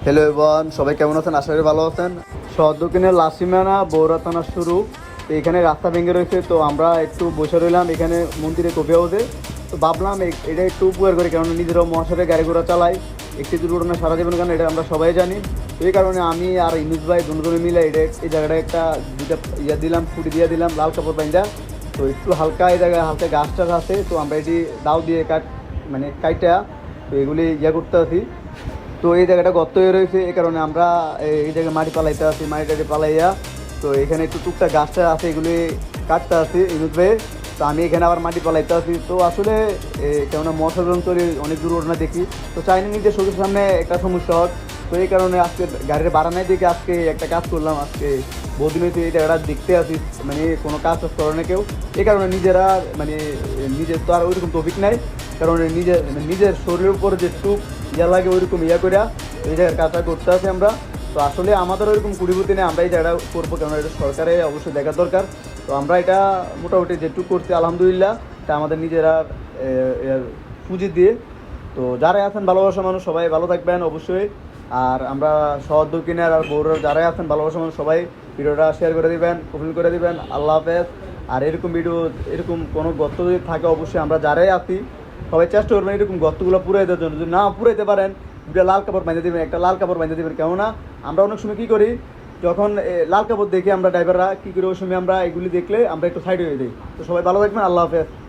Hello everyone, সবাই কেমন আছেন? আশা করি ভালো আছেন। শহর দক্ষিণের লাসিমানা বৌরা থানা শুরু। তো এখানে রাস্তা ভেঙে রয়েছে, তো আমরা একটু বসে রইলাম এখানে মন্দিরে কফি হাউসে। তো ভাবলাম এটা একটু উপকার করি, কারণ নিজেরাও মহাসড়কে গাড়ি ঘোড়া চালাই, একটি দুর্ঘটনা সারা জীবন, কারণ এটা আমরা সবাই জানি। তো এই কারণে আমি আর ইনুস ভাই দুজনে মিলে এই জায়গাটা একটা দুইটা দিলাম, ফুটি দিয়ে দিলাম লাল কাপড় বাইন্দা। তো একটু হালকা এই জায়গায় হালকা গাছ টাছ আছে, তো আমরা এটি দাও দিয়ে কাইটা তো এগুলি করতে আছি। তো এই জায়গাটা গর্ত হয়ে রয়েছে, এই কারণে আমরা এই জায়গায় মাটি পালাইতে আছি, মাটিটাকে পালাইয়া। তো এখানে একটু টুকটাক গাছটা আছে, এগুলি কাটতে আছি ইনুসবে। তো আমি এখানে আবার মাটি পালাইতে আছি। তো আসলে কেননা মশাজন্তরে অনেক দুর্ঘটনা দেখি, তো চাইনি নিজের চোখের সামনে একটা সমস্যা হোক। তো এই কারণে আজকে গাড়ির বারান্দায় দিকে আজকে একটা কাজ করলাম। আজকে বহুদিন হয়েছে এই জায়গাটা দেখতে আসি, মানে কোনো কাজ করে না কেউ। এই কারণে নিজেরা নিজের তো আর ওইরকম টপিক নাই, কারণ নিজের শরীরের উপর যে টুক লাগে ওইরকম করিয়া এই জায়গার কাজটা করতে আছি আমরা। তো আসলে আমাদের ওইরকম কুড়িপতি নেই, আমরা এই জায়গাটা করবো, কেন এটা সরকারে অবশ্যই দেখা দরকার। তো আমরা এটা মোটামুটি যেটুকু করছি আলহামদুলিল্লাহ, তা আমাদের নিজেরা পুঁজি দিয়ে। তো যারাই আছেন ভালোবাসা মানুষ সবাই ভালো থাকবেন অবশ্যই। আর আমরা শহর দক্ষিণের আর বৌরার যারাই আছেন ভালোবাসা মানুষ সবাই ভিডিওটা শেয়ার করে দিবেন, কমেন্ট করে দিবেন। আল্লাহ হাফেজ। আর এরকম ভিডিও, এরকম কোনো গর্ত যদি থাকে অবশ্যই আমরা যারাই আছি সবাই চেষ্টা করবেন এরকম গর্তগুলো পুরাই দেওয়ার জন্য। যদি না পুরাইতে পারেন, দুটা লাল কাপড় বাঁধে দেবেন, একটা লাল কাপড় বাঁধে দেবেন। কেননা আমরা অনেক সময় কী করি, যখন লাল কাপড় দেখি আমরা ড্রাইভাররা কী করি, ওই সময় আমরা এগুলি দেখলে আমরা একটু সাইড হয়ে যাই। তো সবাই ভালো থাকবেন। আল্লাহ হাফেজ।